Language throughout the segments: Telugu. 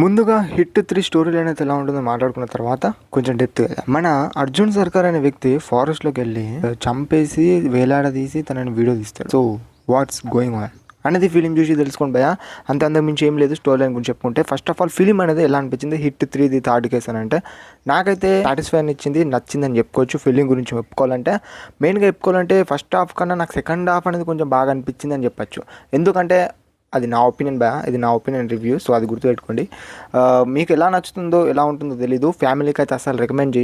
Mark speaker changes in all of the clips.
Speaker 1: ముందుగా హిట్ 3 స్టోరీ లైన్ అయితే ఎలా ఉంటుందో మాట్లాడుకున్న తర్వాత కొంచెం డెప్త్ కదా. మన అర్జున్ సర్కార్ అనే వ్యక్తి ఫారెస్ట్లోకి వెళ్ళి చంపేసి వేలాడదీసి తనని వీడియో తీస్తాడు. సో వాట్స్ గోయింగ్ ఆన్ అనేది ఫిలిం చూసి తెలుసుకోండి భయ. అంతకు మించి ఏం లేదు. స్టోరీ లైన్ గురించి చెప్పుకుంటే ఫస్ట్ ఆఫ్ ఆల్ ఫిలిం అనేది ఎలా అనిపించింది, హిట్ 3 థర్డ్ కేస్ అని అంటే నాకైతే సాటిస్ఫై ఇచ్చింది, నచ్చిందని చెప్పుకోవచ్చు. ఫిలిం గురించి చెప్పుకోవాలంటే మెయిన్గా చెప్పుకోవాలంటే ఫస్ట్ హాఫ్ కన్నా నాకు సెకండ్ హాఫ్ అనేది కొంచెం బాగా అనిపించింది అని చెప్పచ్చు. ఎందుకంటే అది నా ఒపీనియన్ భయ, ఇది నా ఒపీనియన్ రివ్యూ. సో అది గుర్తుపెట్టుకోండి. మీకు ఎలా నచ్చుతుందో ఎలా ఉంటుందో తెలీదు. ఫ్యామిలీకి అయితే అసలు రికమెండ్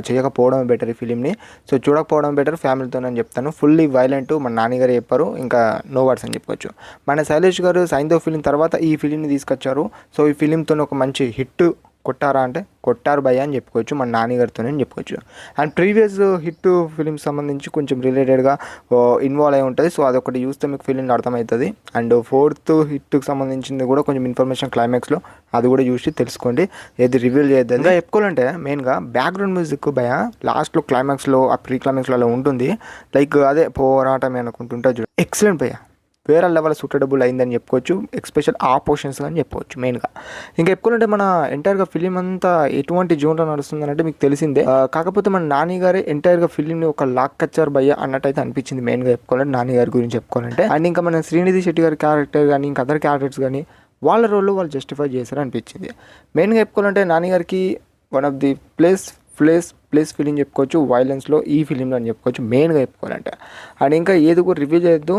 Speaker 1: చేయకపోవడం బెటర్ ఈ ఫిలింని. సో చూడకపోవడం బెటర్ ఫ్యామిలీతో అని చెప్తాను. ఫుల్లీ వైలెంట్ మన నాన్నగారు చెప్పారు, ఇంకా నో వర్డ్స్ అని చెప్పుకోవచ్చు. మన శైలేష్ గారు సైంధవ్ ఫిలిం తర్వాత ఈ ఫిలింని తీసుకొచ్చారు. సో ఈ ఫిలింతో ఒక మంచి హిట్ కొట్టారా అంటే కొట్టారు భయ్య అని చెప్పుకోవచ్చు, మన నాన్నగారితోనే చెప్పుకోవచ్చు. అండ్ ప్రీవియస్ హిట్ ఫిలిం సంబంధించి కొంచెం రిలేటెడ్గా ఇన్వాల్వ్ అయి ఉంటుంది. సో అదొకటి చూస్తే మీకు ఫిలిం అర్థమవుతుంది. అండ్ ఫోర్త్ హిట్కి సంబంధించింది కూడా కొంచెం ఇన్ఫర్మేషన్ క్లైమాక్స్లో అది కూడా చూసి తెలుసుకోండి, ఏది రివీల్ చేయొద్దు. ఇంకా చెప్పుకోవాలంటే మెయిన్గా బ్యాక్గ్రౌండ్ మ్యూజిక్ భయ లాస్ట్లో క్లైమాక్స్లో ఆ ప్రీ క్లైమాక్స్లో అలా ఉంటుంది. లైక్ అదే పోరాటం అనుకుంటుంటే చూడ ఎక్సలెంట్ భయ్య, వేరే లెవెల్ సూటబుల్ అయిందని చెప్పుకోవచ్చు. ఎక్స్పెషల్ ఆ పోర్షన్స్ అని చెప్పవచ్చు. మెయిన్గా ఇంకా చెప్పుకోవాలంటే మన ఎంటైర్గా ఫిలిం అంతా ఎటువంటి జోన్లో నడుస్తుంది అంటే మీకు తెలిసిందే. కాకపోతే మన నాని గారే ఎంటైర్గా ఫిలింని ఒక లాక్ కచ్చారు భయ్య అన్నట్టు అయితే అనిపించింది. మెయిన్గా చెప్పుకోవాలంటే నాని గారి గురించి చెప్పుకోవాలంటే. అండ్ ఇంకా మన శ్రీనిధి శెట్టి గారి క్యారెక్టర్ కానీ ఇంకా అదర్ క్యారెక్టర్స్ కానీ వాళ్ళ రోల్లో వాళ్ళు జస్టిఫై చేశారు అనిపించింది. మెయిన్గా చెప్పుకోవాలంటే నాని గారికి one of the place film చెప్పుకోవచ్చు వైలెన్స్లో ఈ ఫిలింలో అని చెప్పుకోవచ్చు మెయిన్గా చెప్పుకోవాలంటే. అండ్ ఇంకా ఏది కూడా రివ్యూ చేయొద్దు.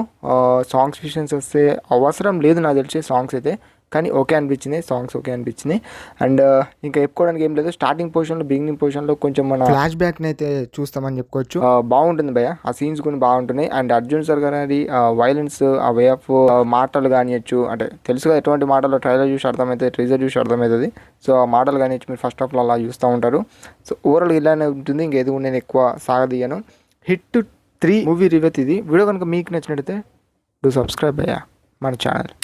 Speaker 1: సాంగ్స్ విషన్స్ వస్తే అవసరం లేదు నాకు తెలిసే సాంగ్స్ అయితే, కానీ ఓకే అనిపించింది, సాంగ్స్ ఓకే అనిపించింది. అండ్ ఇంకా చెప్పుకోవడానికి ఏం లేదు. స్టార్టింగ్ పొజిషన్లో బిగినింగ్ పొజిషన్లో కొంచెం మన ఫ్లాష్ బ్యాక్ని అయితే చూస్తామని చెప్పుకోవచ్చు. బాగుంటుంది భయ్య, ఆ సీన్స్ కూడా బాగుంటున్నాయి. అండ్ అర్జున్ సర్ గారి వైలెన్స్, ఆ వే ఆఫ్ మాటలు కానియచ్చు, అంటే తెలుసుగా ఎటువంటి మాటలు ట్రైలర్ చూసి అర్థమవుతుంది, ట్రీజర్ చూసి అర్థమవుతుంది. సో ఆ మాటలు కానియచ్చు మీరు ఫస్ట్ ఆఫ్ ఆల్ అలా చూస్తూ ఉంటారు. సో ఓవరాల్ ఇలానే ఉంటుంది. ఇంకేది కూడా నేను ఎక్కువ సాగదీయను. హిట్ 3 మూవీ రివ్యూ ఇది. వీడియో కనుక మీకు నచ్చినట్టయితే డూ సబ్స్క్రైబ్ భయ్య మన ఛానల్.